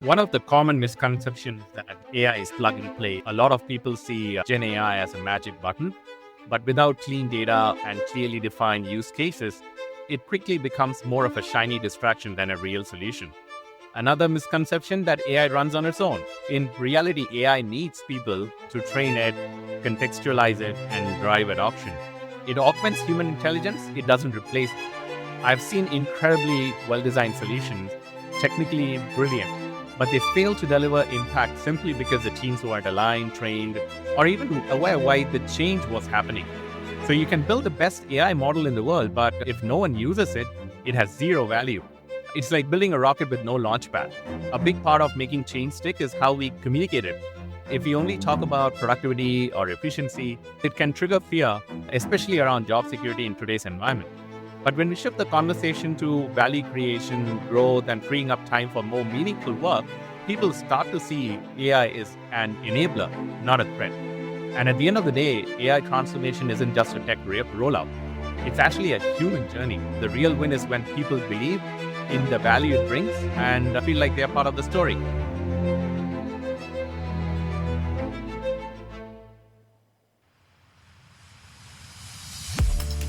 One of the common misconceptions that AI is plug and play. A lot of people see Gen AI as a magic button, but without clean data and clearly defined use cases, it quickly becomes more of a shiny distraction than a real solution. Another misconception that AI runs on its own. In reality, AI needs people to train it, contextualize it, and drive adoption. It augments human intelligence, it doesn't replace it. I've seen incredibly well-designed solutions, technically brilliant, but they fail to deliver impact simply because the teams weren't aligned, trained, or even aware why the change was happening. So you can build the best AI model in the world, but if no one uses it, it has zero value. It's like building a rocket with no launch pad. A big part of making change stick is how we communicate it. If we only talk about productivity or efficiency, it can trigger fear, especially around job security in today's environment. But when we shift the conversation to value creation, growth, and freeing up time for more meaningful work, people start to see AI is an enabler, not a threat. And at the end of the day, AI transformation isn't just a tech rollout. It's actually a human journey. The real win is when people believe in the value it brings and feel like they're part of the story.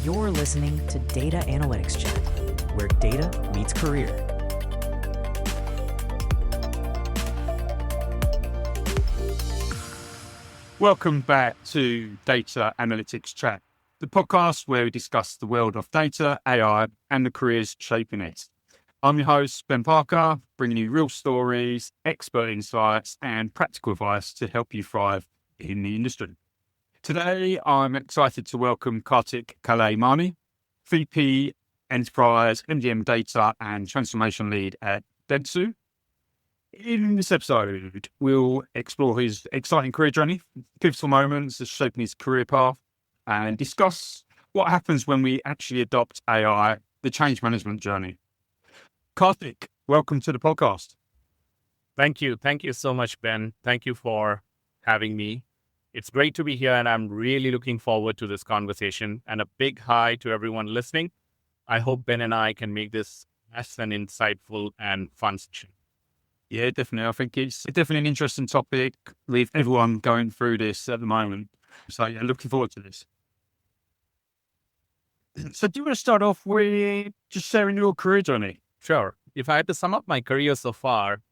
You're listening to Data Analytics Chat, where data meets career. Welcome back to Data Analytics Chat, the podcast where we discuss the world of data, AI, and the careers shaping it. I'm your host, Ben Parker, bringing you real stories, expert insights, and practical advice to help you thrive in the industry. Today, I'm excited to welcome Kartick Kalaimani, VP Enterprise, MDM Data and Transformation Lead at Dentsu. In this episode, we'll explore his exciting career journey, pivotal moments that shaping his career path, and discuss what happens when we actually adopt AI, the change management journey. Kartick, welcome to the podcast. Thank you. Thank you so much, Ben. Thank you for having me. It's great to be here, and I'm really looking forward to this conversation. And a big hi to everyone listening. I hope Ben and I can make this as an insightful and fun session. Yeah, definitely. I think it's definitely an interesting topic with everyone going through this at the moment. So, yeah, looking forward to this. So, do you want to start off with just sharing your career journey? Sure. If I had to sum up my career so far,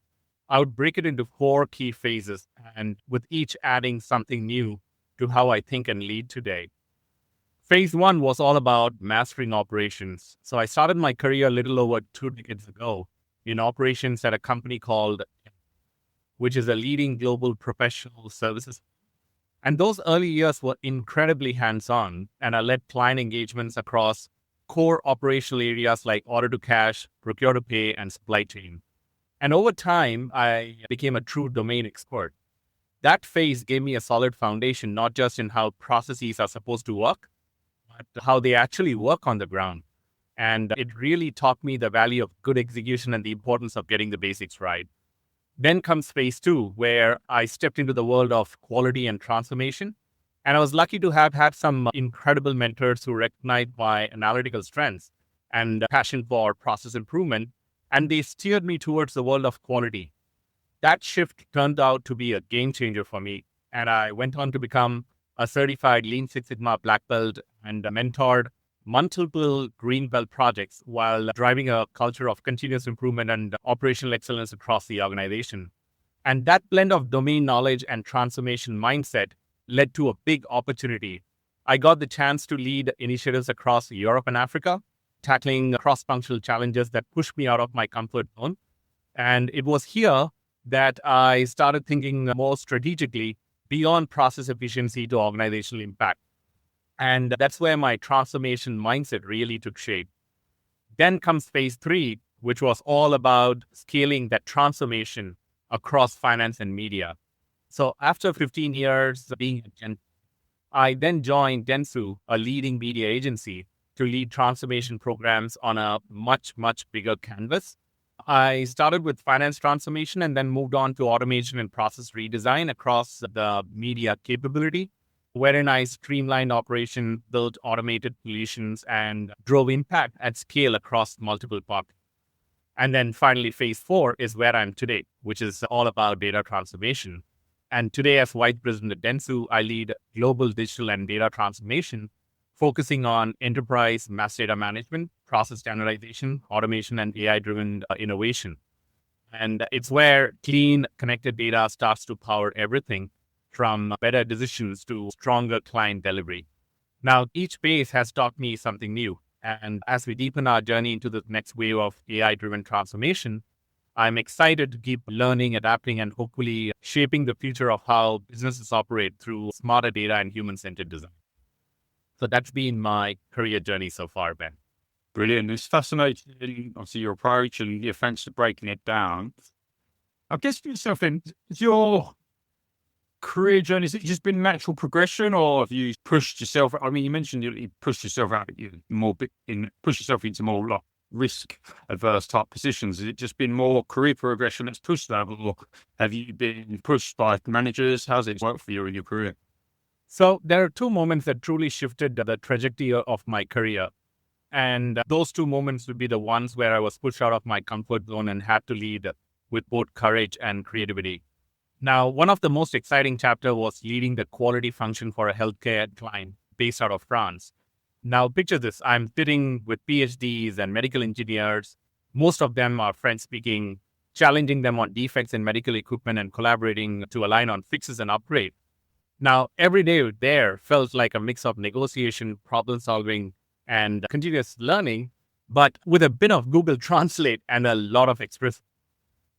I would break it into 4 key phases, and with each adding something new to how I think and lead today. Phase 1 was all about mastering operations. So I started my career a little over 2 decades ago in operations at a company called, which is a leading global professional services. And those early years were incredibly hands-on, and I led client engagements across core operational areas like order to cash, procure to pay, and supply chain. And over time, I became a true domain expert. That phase gave me a solid foundation, not just in how processes are supposed to work, but how they actually work on the ground. And it really taught me the value of good execution and the importance of getting the basics right. Then comes phase 2, where I stepped into the world of quality and transformation. And I was lucky to have had some incredible mentors who recognized my analytical strengths and passion for process improvement, and they steered me towards the world of quality. That shift turned out to be a game changer for me, and I went on to become a certified Lean Six Sigma Black Belt and mentored multiple Green Belt projects while driving a culture of continuous improvement and operational excellence across the organization. And that blend of domain knowledge and transformation mindset led to a big opportunity. I got the chance to lead initiatives across Europe and Africa, tackling cross-functional challenges that pushed me out of my comfort zone. And it was here that I started thinking more strategically beyond process efficiency to organizational impact. And that's where my transformation mindset really took shape. Then comes phase 3, which was all about scaling that transformation across finance and media. So after 15 years being at Dentsu, I then joined Dentsu, a leading media agency, to lead transformation programs on a much, much bigger canvas. I started with finance transformation and then moved on to automation and process redesign across the media capability, wherein I streamlined operation, built automated solutions, and drove impact at scale across multiple pockets. And then finally, phase 4 is where I'm today, which is all about data transformation. And today, as Vice President at Dentsu, I lead global digital and data transformation, focusing on enterprise mass data management, process standardization, automation, and AI-driven innovation. And it's where clean, connected data starts to power everything from better decisions to stronger client delivery. Now, each phase has taught me something new. And as we deepen our journey into the next wave of AI-driven transformation, I'm excited to keep learning, adapting, and hopefully shaping the future of how businesses operate through smarter data and human-centered design. So that's been my career journey so far, Ben. Brilliant. It's fascinating, obviously, your approach and your thanks for breaking it down. I guess for yourself, then, is your career journey, has it just been natural progression, or have you pushed yourself? I mean, you mentioned you pushed yourself out, pushed yourself into more like risk adverse type positions. Has it just been more career progression that's pushed that, or have you been pushed by managers? How's it worked for you in your career? So there are two moments that truly shifted the trajectory of my career. And those two moments would be the ones where I was pushed out of my comfort zone and had to lead with both courage and creativity. Now, one of the most exciting chapters was leading the quality function for a healthcare client based out of France. Now, picture this. I'm sitting with PhDs and medical engineers. Most of them are French-speaking, challenging them on defects in medical equipment and collaborating to align on fixes and upgrade. Now, every day there felt like a mix of negotiation, problem-solving, and continuous learning, but with a bit of Google Translate and a lot of express.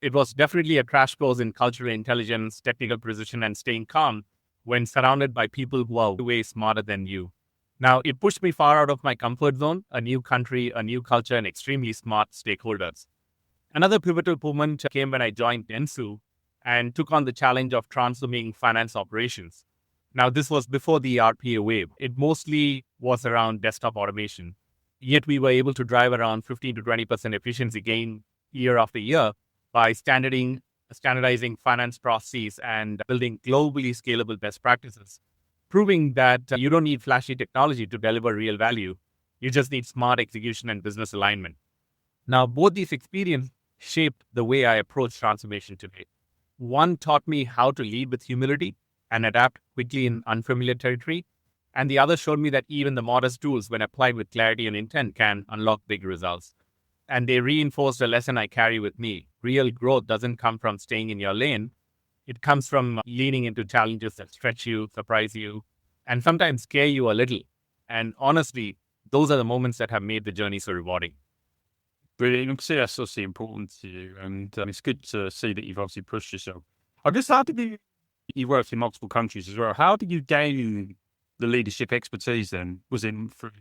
It was definitely a crash course in cultural intelligence, technical precision, and staying calm when surrounded by people who are way smarter than you. Now, it pushed me far out of my comfort zone, a new country, a new culture, and extremely smart stakeholders. Another pivotal moment came when I joined Dentsu and took on the challenge of transforming finance operations. Now, this was before the RPA wave. It mostly was around desktop automation. Yet we were able to drive around 15 to 20% efficiency gain year after year by standardizing finance processes and building globally scalable best practices, proving that you don't need flashy technology to deliver real value. You just need smart execution and business alignment. Now, both these experiences shaped the way I approach transformation today. One taught me how to lead with humility and adapt quickly in unfamiliar territory. And the other showed me that even the modest tools, when applied with clarity and intent, can unlock big results. And they reinforced a lesson I carry with me. Real growth doesn't come from staying in your lane. It comes from leaning into challenges that stretch you, surprise you, and sometimes scare you a little. And honestly, those are the moments that have made the journey so rewarding. Brilliant. Obviously, that's obviously important to you. And it's good to see that you've obviously pushed yourself. I guess, how did you worked in multiple countries as well. How did you gain the leadership expertise then? Was it through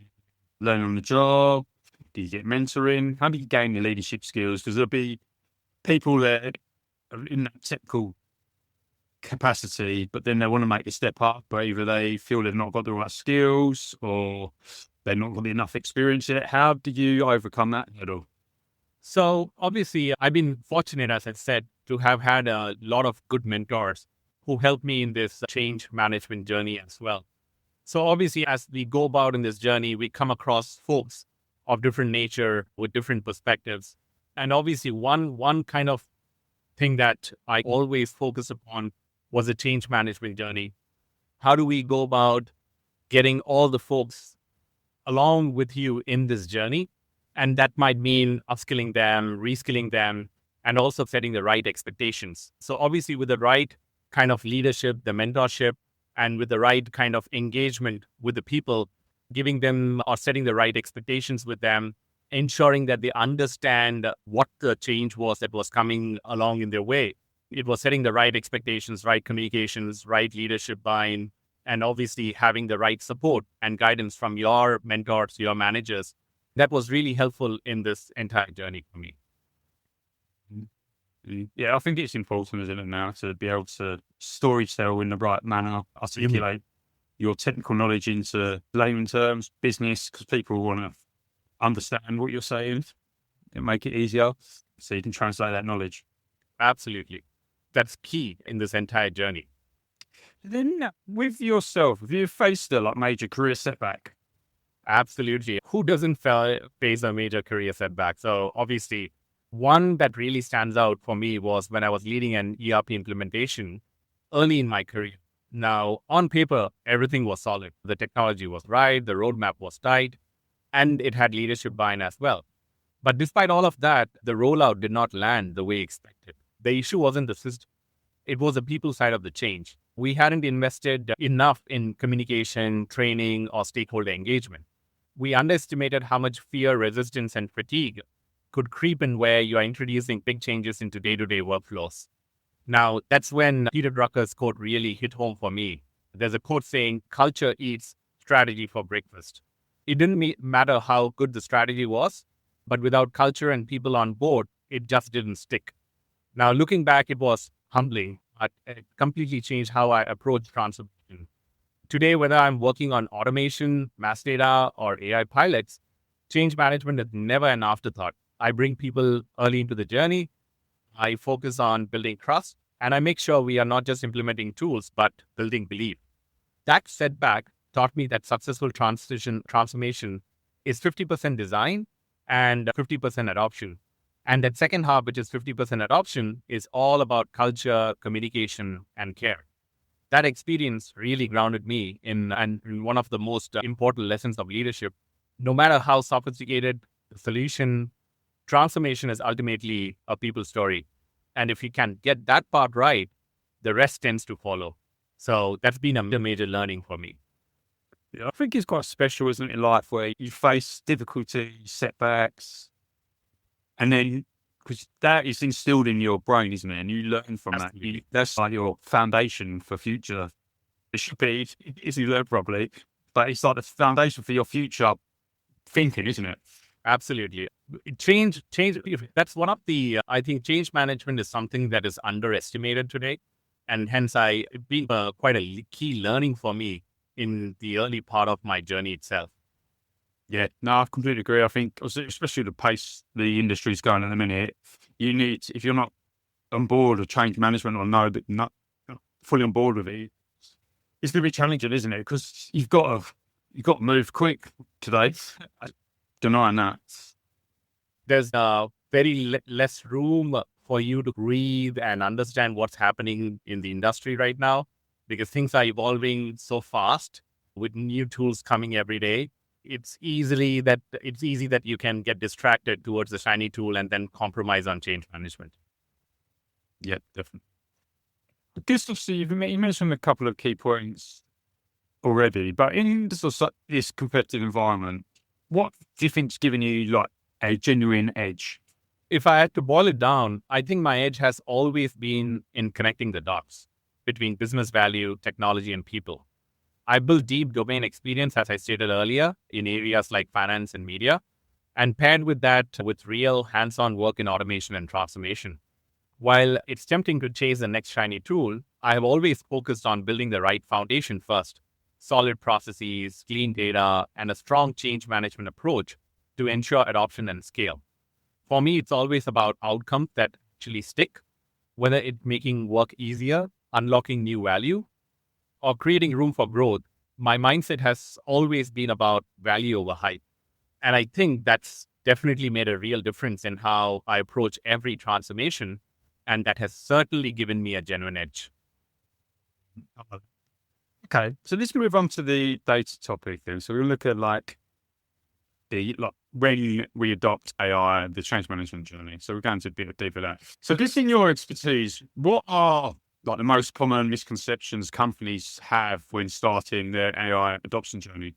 learning on the job? Did you get mentoring? How did you gain the leadership skills? Because there'll be people that are in that technical capacity, but then they want to make a step up, but either they feel they've not got the right skills or they've not got enough experience yet. How did you overcome that hurdle? So obviously, I've been fortunate, as I said, to have had a lot of good mentors who helped me in this change management journey as well. So obviously, as we go about in this journey, we come across folks of different nature with different perspectives. And obviously, one kind of thing that I always focus upon was the change management journey. How do we go about getting all the folks along with you in this journey? And that might mean upskilling them, reskilling them, and also setting the right expectations. So obviously, with the right kind of leadership, the mentorship, and with the right kind of engagement with the people, giving them or setting the right expectations with them, ensuring that they understand what the change was that was coming along in their way. It was setting the right expectations, right communications, right leadership buy-in, and obviously having the right support and guidance from your mentors, your managers. That was really helpful in this entire journey for me. Yeah, I think it's important, isn't it, now, to be able to storytell in the right manner, articulate your technical knowledge into layman terms, business, because people want to understand what you're saying and make it easier so you can translate that knowledge. Absolutely. That's key in this entire journey. Then with yourself, have you faced a major career setback? Absolutely. Who doesn't face a major career setback? So obviously, One that really stands out for me was when I was leading an ERP implementation early in my career. Now, on paper, everything was solid. The technology was right, the roadmap was tight, and it had leadership buy-in as well. But despite all of that, the rollout did not land the way expected. The issue wasn't the system, it was the people side of the change. We hadn't invested enough in communication, training, or stakeholder engagement. We underestimated how much fear, resistance, and fatigue could creep in where you are introducing big changes into day-to-day workflows. Now, that's when Peter Drucker's quote really hit home for me. There's a quote saying, culture eats strategy for breakfast. It didn't matter how good the strategy was, but without culture and people on board, it just didn't stick. Now, looking back, it was humbling. It completely changed how I approach transformation. Today, whether I'm working on automation, mass data, or AI pilots, change management is never an afterthought. I bring people early into the journey. I focus on building trust, and I make sure we are not just implementing tools, but building belief. That setback taught me that successful transformation is 50% design and 50% adoption. And that second half, which is 50% adoption, is all about culture, communication, and care. That experience really grounded me in one of the most important lessons of leadership. No matter how sophisticated the solution, transformation is ultimately a people story. And if you can get that part right, the rest tends to follow. So that's been a major learning for me. Yeah, I think it's quite special, isn't it, in life where you face difficulties, setbacks, and then because that is instilled in your brain, isn't it? And you learn from Absolutely. that's like your foundation for future. It should be, if you learn properly, but it's like the foundation for your future thinking, isn't it? Absolutely. Change. That's one of the, I think change management is something that is underestimated today. And hence it's been quite a key learning for me in the early part of my journey itself. Yeah, no, I completely agree. I think, especially the pace the industry's going at the minute, you need, if you're not on board with change management or not fully on board with it, it's going to be challenging, isn't it? Because you've got to move quick today. Denying that. There's very less room for you to breathe and understand what's happening in the industry right now, because things are evolving so fast with new tools coming every day. It's easy that you can get distracted towards the shiny tool and then compromise on change management. Yeah, definitely. I guess obviously you mentioned a couple of key points already, but in this competitive environment, what do you think's giving you like a genuine edge? If I had to boil it down, I think my edge has always been in connecting the dots between business value, technology, and people. I built deep domain experience, as I stated earlier, in areas like finance and media, and paired with that with real hands-on work in automation and transformation. While it's tempting to chase the next shiny tool, I have always focused on building the right foundation first: solid processes, clean data, and a strong change management approach to ensure adoption and scale. For me, it's always about outcomes that actually stick, whether it's making work easier, unlocking new value, or creating room for growth. My mindset has always been about value over hype. And I think that's definitely made a real difference in how I approach every transformation. And that has certainly given me a genuine edge. Okay, so let's move on to the data topic then. So we'll look at when we adopt AI, the change management journey. So we're going to a bit deeper there. So just in your expertise, what are the most common misconceptions companies have when starting their AI adoption journey?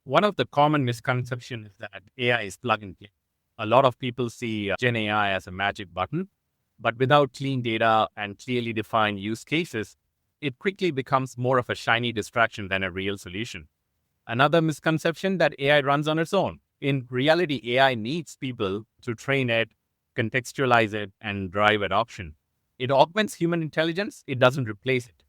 One of the common misconceptions is that AI is plug and play. A lot of people see Gen AI as a magic button, but without clean data and clearly defined use cases, it quickly becomes more of a shiny distraction than a real solution. Another misconception that AI runs on its own. In reality, AI needs people to train it, contextualize it, and drive adoption. It augments human intelligence, it doesn't replace it.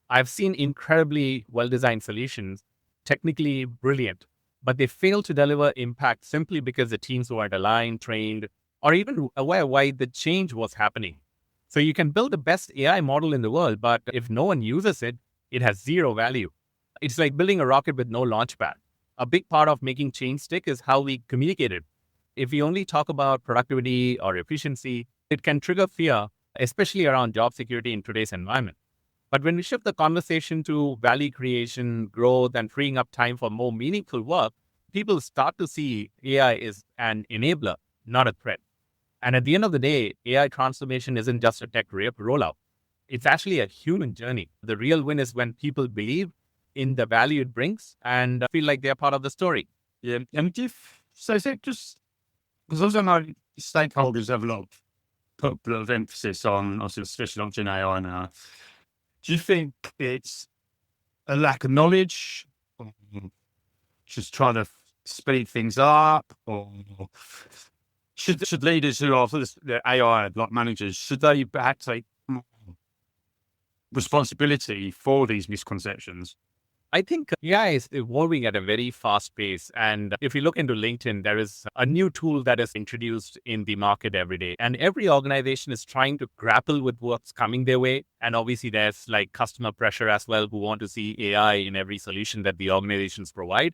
I've seen incredibly well-designed solutions, technically brilliant, but they fail to deliver impact simply because the teams weren't aligned, trained, or even aware why the change was happening. So you can build the best AI model in the world, but if no one uses it, it has zero value. It's like building a rocket with no launch pad. A big part of making change stick is how we communicate it. If we only talk about productivity or efficiency, it can trigger fear, especially around job security in today's environment. But when we shift the conversation to value creation, growth, and freeing up time for more meaningful work, people start to see AI is an enabler, not a threat. And at the end of the day, AI transformation isn't just a tech rollout. It's actually a human journey. The real win is when people believe in the value it brings and feel like they're part of the story. Yeah. And so is it just because also know stakeholders have put a lot of emphasis on, also especially on Gen AI now. Do you think it's a lack of knowledge, or just trying to speed things up, or should leaders who are the AI like managers, should they perhaps take responsibility for these misconceptions? I think AI is evolving at a very fast pace. And if you look into LinkedIn, there is a new tool that is introduced in the market every day. And every organization is trying to grapple with what's coming their way. And obviously, there's like customer pressure as well, who want to see AI in every solution that the organizations provide.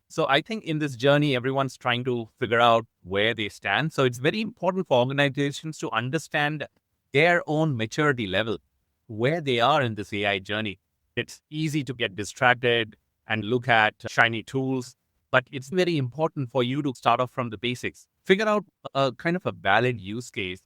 So I think in this journey, everyone's trying to figure out where they stand. So it's very important for organizations to understand their own maturity level, where they are in this AI journey. It's easy to get distracted and look at shiny tools, but it's very important for you to start off from the basics. Figure out a kind of a valid use case,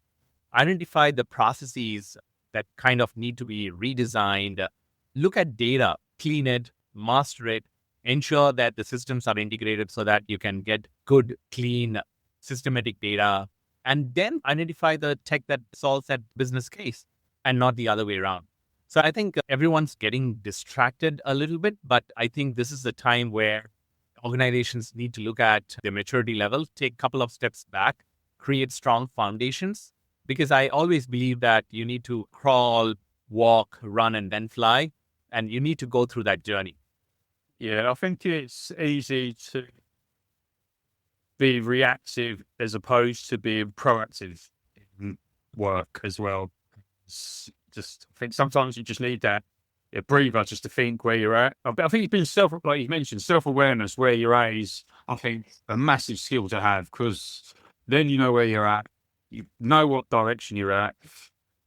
identify the processes that kind of need to be redesigned, look at data, clean it, master it, ensure that the systems are integrated so that you can get good, clean, systematic data, and then identify the tech that solves that business case and not the other way around. So I think everyone's getting distracted a little bit, but I think this is the time where organizations need to look at their maturity level, take a couple of steps back, create strong foundations, because I always believe that you need to crawl, walk, run, and then fly, and you need to go through that journey. Yeah, I think it's easy to be reactive as opposed to being proactive in work as well. Just I think sometimes you just need that breather just to think where you're at. But I think it's been like you mentioned, self-awareness where you're at is, I think, a massive skill to have, because then you know where you're at, you know what direction you're at,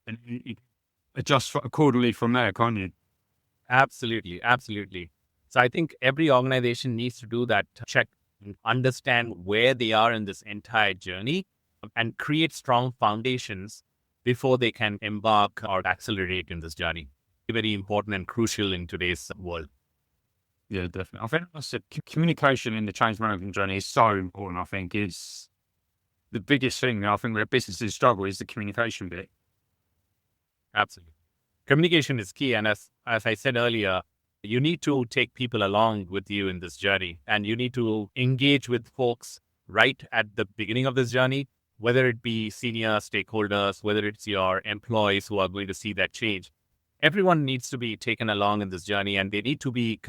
and you adjust accordingly from there, can't you? Absolutely. Absolutely. So I think every organization needs to do that check and understand where they are in this entire journey and create strong foundations before they can embark or accelerate in this journey. Very important and crucial in today's world. Yeah, definitely. I think I said communication in the change management journey is so important. I think is the biggest thing. I think where businesses struggle is the communication bit. Absolutely. Communication is key. And as I said earlier, you need to take people along with you in this journey, and you need to engage with folks right at the beginning of this journey, whether it be senior stakeholders, whether it's your employees who are going to see that change. Everyone needs to be taken along in this journey, and they need to be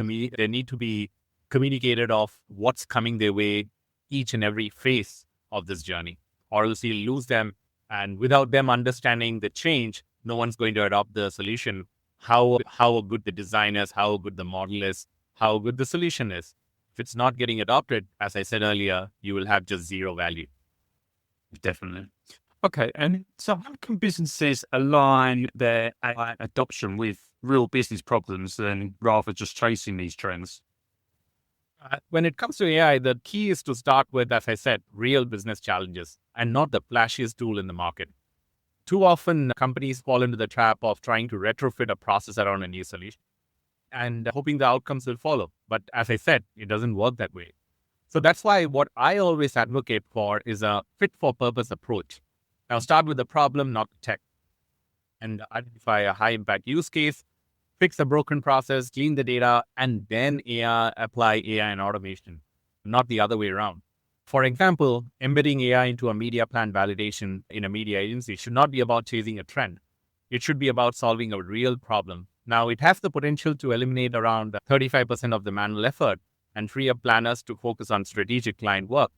communicated of what's coming their way each and every phase of this journey, or else you'll lose them. And without them understanding the change, no one's going to adopt the solution. How good the design is, how good the model is, how good the solution is. If it's not getting adopted, as I said earlier, you will have just zero value. Definitely. Okay, and so how can businesses align their AI adoption with real business problems then rather just chasing these trends? When it comes to AI, the key is to start with, as I said, real business challenges and not the flashiest tool in the market. Too often, companies fall into the trap of trying to retrofit a process around a new solution and hoping the outcomes will follow. But as I said, it doesn't work that way. So that's why what I always advocate for is a fit-for-purpose approach. Now start with the problem, not the tech, and identify a high-impact use case, fix a broken process, clean the data, and then apply AI and automation, not the other way around. For example, embedding AI into a media plan validation in a media agency should not be about chasing a trend. It should be about solving a real problem. Now, it has the potential to eliminate around 35% of the manual effort and free up planners to focus on strategic client work.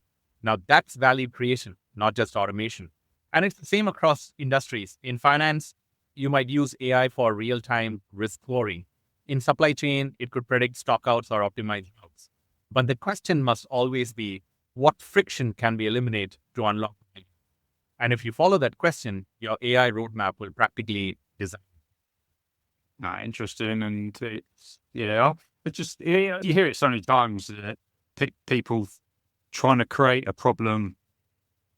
Now, that's value creation, not just automation. And it's the same across industries. In finance, you might use AI for real-time risk scoring. In supply chain, it could predict stockouts or optimize routes. But the question must always be, what friction can be eliminated to unlock value? And if you follow that question, your AI roadmap will practically design. Interesting. And but just you hear it so many times that people trying to create a problem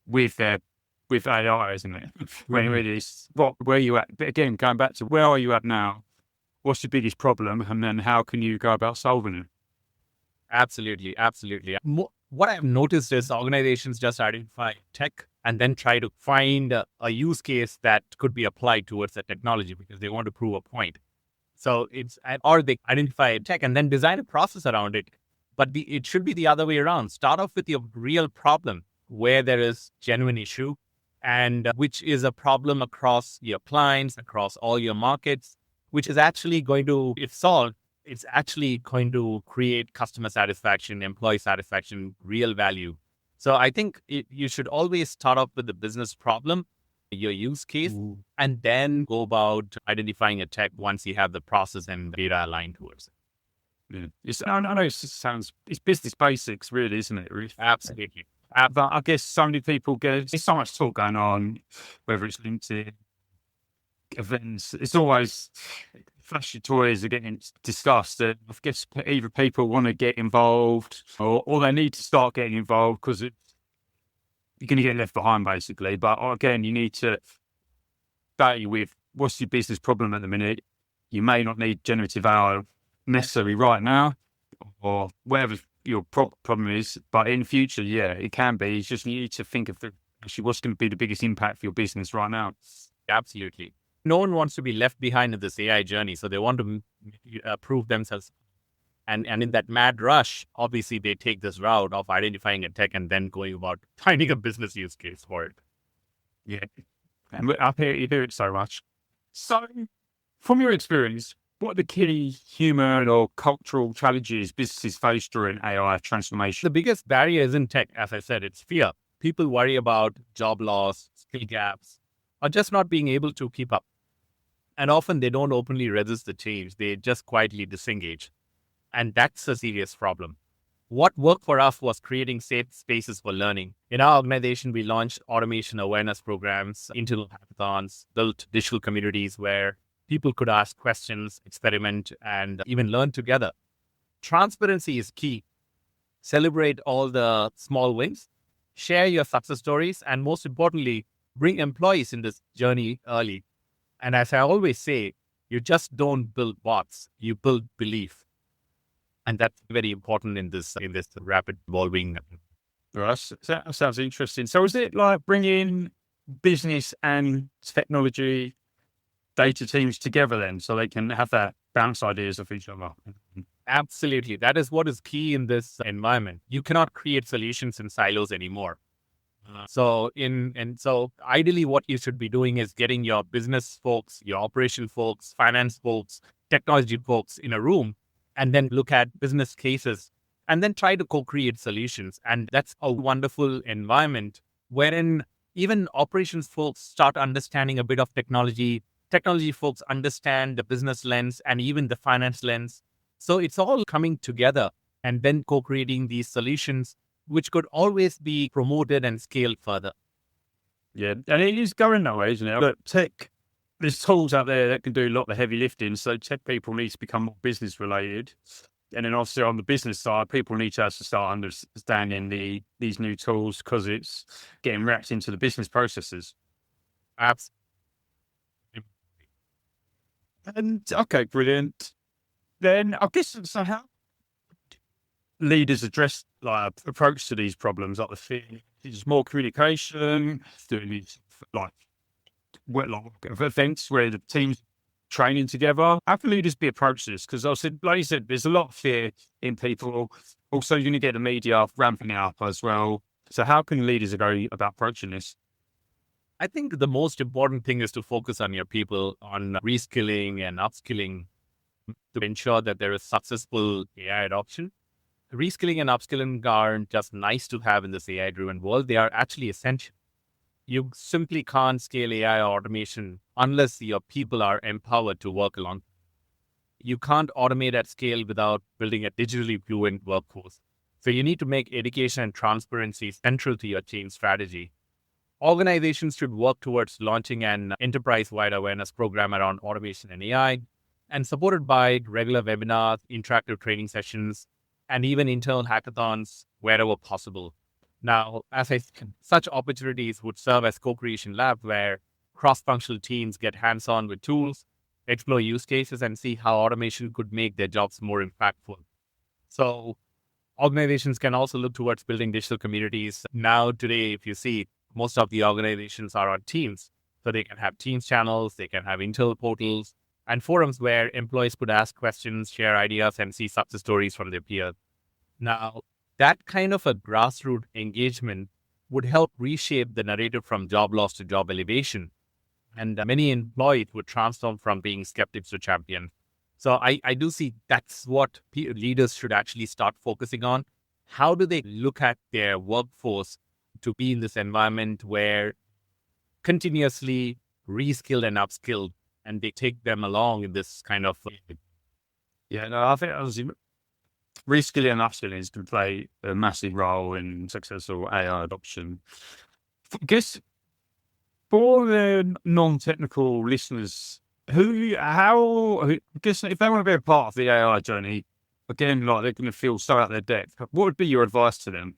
with AI, isn't it? When really is where you at? But again, going back to where are you at now? What's your biggest problem, and then how can you go about solving it? Absolutely, absolutely. What I've noticed is organizations just identify tech and then try to find a use case that could be applied towards the technology because they want to prove a point. So or they identify tech and then design a process around it. But it should be the other way around. Start off with your real problem where there is genuine issue and which is a problem across your clients, across all your markets, which is actually going to, if solved, it's actually going to create customer satisfaction, employee satisfaction, real value. So I think you should always start off with the business problem, your use case, and then go about identifying a tech once you have the process and data aligned towards it. Yeah. I know it's business basics, really, isn't it? Really? Absolutely. But I guess so many people there's so much talk going on, whether it's LinkedIn, events, it's always flashy toys are getting discussed. I guess either people want to get involved or they need to start getting involved because you're going to get left behind, basically. But again, you need to start with what's your business problem at the minute. You may not need generative AI necessarily right now or whatever your problem is, but in future, yeah, it can be. It's just you need to think of actually what's going to be the biggest impact for your business right now. Absolutely. No one wants to be left behind in this AI journey, so they want to prove themselves. And in that mad rush, obviously, they take this route of identifying a tech and then going about finding a business use case for it. Yeah. And I hear you do it so much. So, from your experience, what are the key human or cultural challenges businesses face during AI transformation? The biggest barrier isn't tech, as I said, it's fear. People worry about job loss, skill gaps, or just not being able to keep up. And often they don't openly resist the change. They just quietly disengage. And that's a serious problem. What worked for us was creating safe spaces for learning. In our organization, we launched automation awareness programs, internal hackathons, built digital communities where people could ask questions, experiment, and even learn together. Transparency is key. Celebrate all the small wins, share your success stories, and most importantly, bring employees in this journey early. And as I always say, you just don't build bots, you build belief. And that's very important in this rapid evolving. Right, that sounds interesting. So is it like bringing business and technology data teams together then so they can have that bounce ideas of each other? Absolutely. That is what is key in this environment. You cannot create solutions in silos anymore. So ideally what you should be doing is getting your business folks, your operation folks, finance folks, technology folks in a room and then look at business cases and then try to co-create solutions. And that's a wonderful environment wherein even operations folks start understanding a bit of technology. Technology folks understand the business lens and even the finance lens. So it's all coming together and then co-creating these solutions, which could always be promoted and scaled further. Yeah, and it is going that way, isn't it? Look, there's tools out there that can do a lot of the heavy lifting. So tech people need to become more business related. And then obviously on the business side, people need to actually start understanding these new tools because it's getting wrapped into the business processes. Absolutely. And okay, brilliant. Then I guess so how leaders approach to these problems, like the fear, it's more communication, doing these like events where the teams training together. How can leaders be approached this? Because I said, like you said, there's a lot of fear in people. Also, you're going to get the media ramping up as well. So how can leaders go about approaching this? I think the most important thing is to focus on your people, on reskilling and upskilling to ensure that there is successful AI adoption. Reskilling and upskilling aren't just nice to have in this AI-driven world. They are actually essential. You simply can't scale AI automation unless your people are empowered to work along. You can't automate at scale without building a digitally fluent workforce. So you need to make education and transparency central to your change strategy. Organizations should work towards launching an enterprise-wide awareness program around automation and AI, and supported by regular webinars, interactive training sessions, and even internal hackathons wherever possible. Now, as I said, such opportunities would serve as co-creation labs where cross-functional teams get hands-on with tools, explore use cases, and see how automation could make their jobs more impactful. So organizations can also look towards building digital communities. Now, today, if you see, most of the organizations are on Teams. So they can have Teams channels, they can have internal portals, and forums where employees could ask questions, share ideas, and see success stories from their peers. Now, that kind of a grassroots engagement would help reshape the narrative from job loss to job elevation. And many employees would transform from being skeptics to champions. So I do see that's what leaders should actually start focusing on. How do they look at their workforce to be in this environment where continuously reskilled and upskilled, and they take them along in this kind of... Yeah, no, I think reskilling and upskilling is to play a massive role in successful AI adoption. I guess for the non-technical listeners, I guess if they want to be a part of the AI journey, again, like they're going to feel so out of their depth, what would be your advice to them?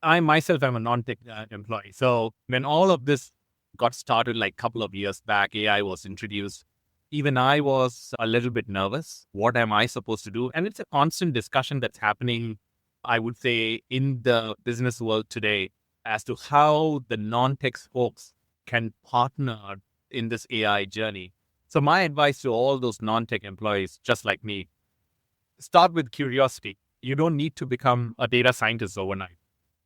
I myself am a non-tech employee. So when all of this got started like a couple of years back, AI was introduced. Even I was a little bit nervous. What am I supposed to do? And it's a constant discussion that's happening, I would say, in the business world today as to how the non-tech folks can partner in this AI journey. So my advice to all those non-tech employees, just like me, start with curiosity. You don't need to become a data scientist overnight,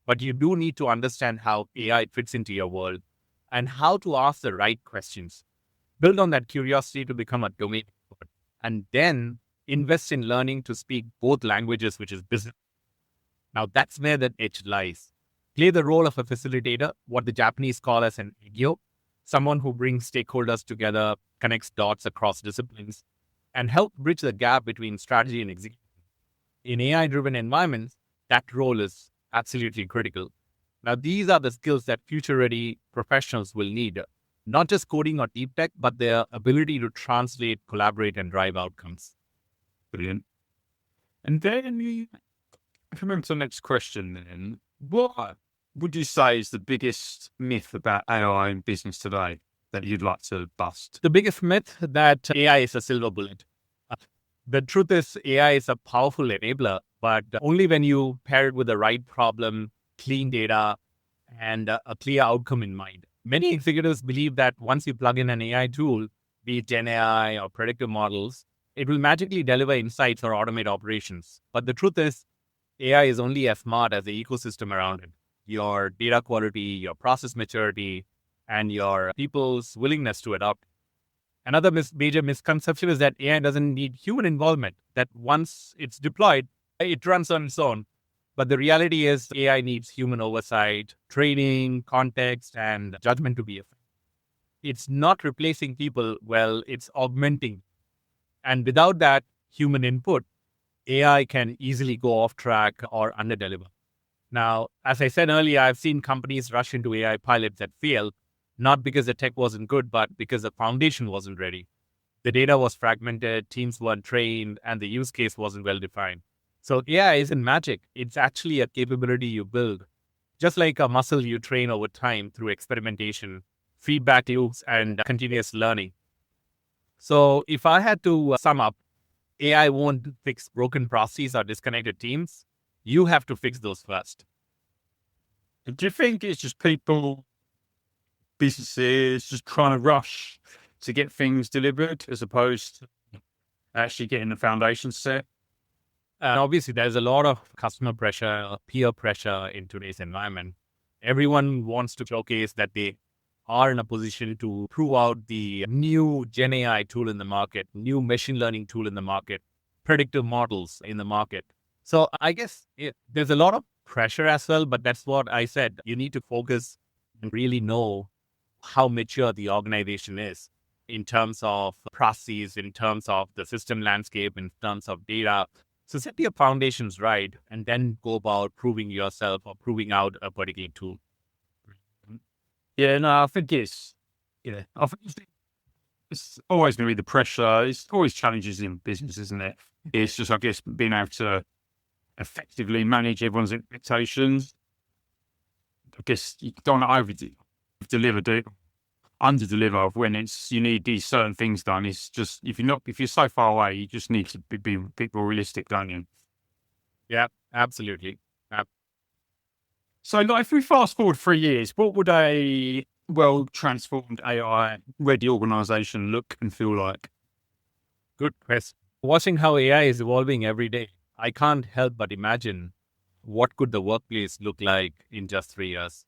but you do need to understand how AI fits into your world and how to ask the right questions. Build on that curiosity to become a domain expert, and then invest in learning to speak both languages, which is business. Now that's where the edge lies. Play the role of a facilitator, what the Japanese call as an egyo, someone who brings stakeholders together, connects dots across disciplines, and help bridge the gap between strategy and execution. In AI-driven environments, that role is absolutely critical. Now, these are the skills that future-ready professionals will need, not just coding or deep tech, but their ability to translate, collaborate, and drive outcomes. Brilliant. And then, if we move to the next question, then, what would you say is the biggest myth about AI in business today that you'd like to bust? The biggest myth that AI is a silver bullet. The truth is AI is a powerful enabler, but only when you pair it with the right problem, clean data, and a clear outcome in mind. Many executives believe that once you plug in an AI tool, be it Gen AI or predictive models, it will magically deliver insights or automate operations. But the truth is, AI is only as smart as the ecosystem around it. Your data quality, your process maturity, and your people's willingness to adopt. Another major misconception is that AI doesn't need human involvement, that once it's deployed, it runs on its own. But the reality is AI needs human oversight, training, context, and judgment to be effective. It's not replacing people, well, it's augmenting. And without that human input, AI can easily go off track or underdeliver. Now, as I said earlier, I've seen companies rush into AI pilots that fail, not because the tech wasn't good, but because the foundation wasn't ready. The data was fragmented, teams weren't trained, and the use case wasn't well defined. So AI isn't magic. It's actually a capability you build, just like a muscle you train over time through experimentation, feedback loops, and continuous learning. So if I had to sum up, AI won't fix broken processes or disconnected teams. You have to fix those first. Do you think it's just people, businesses, just trying to rush to get things delivered as opposed to actually getting the foundation set? Obviously, there's a lot of customer pressure, peer pressure in today's environment. Everyone wants to showcase that they are in a position to prove out the new Gen AI tool in the market, new machine learning tool in the market, predictive models in the market. So I guess there's a lot of pressure as well, but that's what I said. You need to focus and really know how mature the organization is in terms of processes, in terms of the system landscape, in terms of data, So set your foundations right and then go about proving yourself or proving out a particular tool. Yeah, no, I think I think it's always going to be the pressure. It's always challenges in business, isn't it? It's just, I guess, being able to effectively manage everyone's expectations. I guess you don't want to under-deliver when you need these certain things done. It's just, if you're so far away, you just need to be a bit more realistic, don't you? Yeah, absolutely. So, like, if we fast forward 3 years, what would a well-transformed AI-ready organization look and feel like? Good question. Watching how AI is evolving every day, I can't help but imagine what could the workplace look like in just 3 years.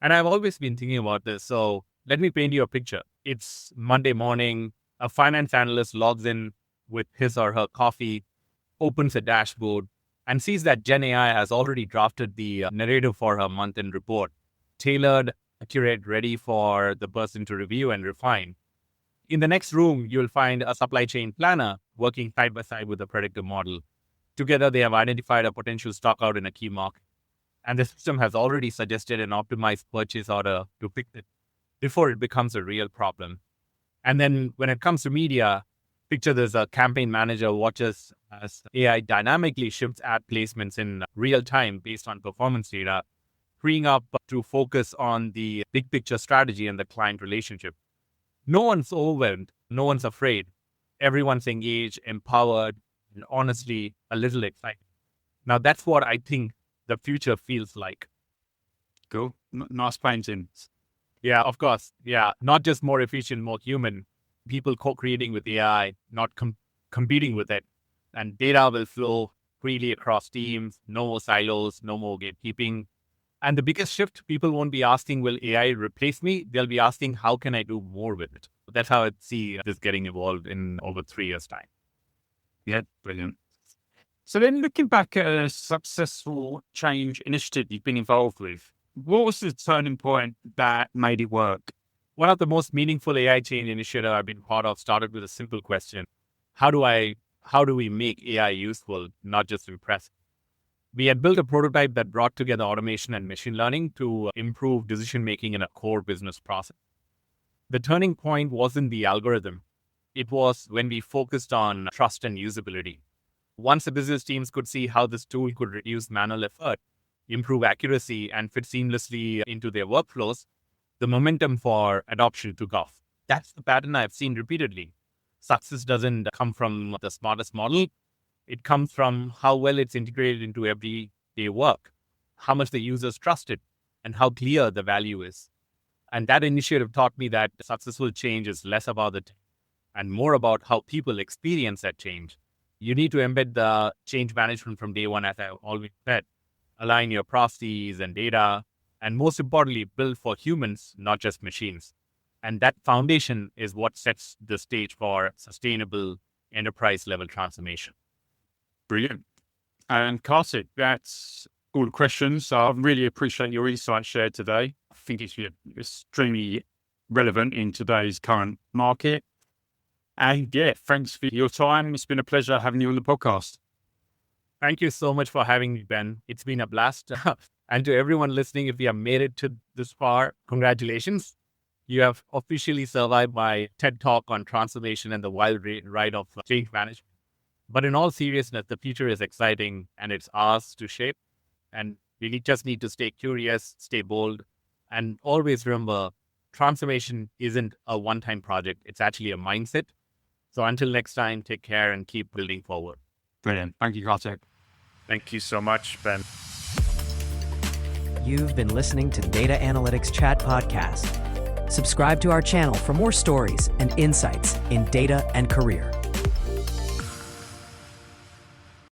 And I've always been thinking about this. So let me paint you a picture. It's Monday morning. A finance analyst logs in with his or her coffee, opens a dashboard, and sees that Gen AI has already drafted the narrative for her month-end report, tailored, accurate, ready for the person to review and refine. In the next room, you'll find a supply chain planner working side by side with a predictive model. Together, they have identified a potential stock out in a key market. And the system has already suggested an optimized purchase order to fix it before it becomes a real problem. And then when it comes to media, picture there's a campaign manager watches as AI dynamically shifts ad placements in real time based on performance data, freeing up to focus on the big picture strategy and the client relationship. No one's overwhelmed. No one's afraid. Everyone's engaged, empowered, and honestly, a little excited. Now, that's what I think the future feels like. Cool. Nice painting. Yeah, of course. Yeah, not just more efficient, more human. People co-creating with AI, not competing with it. And data will flow freely across teams, no more silos, no more gatekeeping. And the biggest shift, people won't be asking, will AI replace me? They'll be asking, how can I do more with it? That's how I see this getting evolved in over 3 years' time. Yeah, brilliant. So then looking back at a successful change initiative you've been involved with, what was the turning point that made it work? One of the most meaningful AI change initiatives I've been part of started with a simple question. How do we make AI useful, not just impressive? We had built a prototype that brought together automation and machine learning to improve decision-making in a core business process. The turning point wasn't the algorithm. It was when we focused on trust and usability. Once the business teams could see how this tool could reduce manual effort, improve accuracy, and fit seamlessly into their workflows, the momentum for adoption took off. That's the pattern I've seen repeatedly. Success doesn't come from the smartest model. It comes from how well it's integrated into everyday work, how much the users trust it, and how clear the value is. And that initiative taught me that successful change is less about the tech and more about how people experience that change. You need to embed the change management from day one, as I've always said. Align your processes and data, and most importantly, build for humans, not just machines. And that foundation is what sets the stage for sustainable enterprise-level transformation. Brilliant. And Kartick, that's all the questions. So I really appreciate your insight shared today. I think it's extremely relevant in today's current market. And yeah, thanks for your time. It's been a pleasure having you on the podcast. Thank you so much for having me, Ben. It's been a blast. And to everyone listening, if you have made it to this far, congratulations. You have officially survived my TED Talk on transformation and the wild ride of change management. But in all seriousness, the future is exciting and it's ours to shape. And we just need to stay curious, stay bold, and always remember transformation isn't a one-time project. It's actually a mindset. So until next time, take care and keep building forward. Brilliant. Thank you, Kartick. Thank you so much, Ben. You've been listening to Data Analytics Chat Podcast. Subscribe to our channel for more stories and insights in data and career.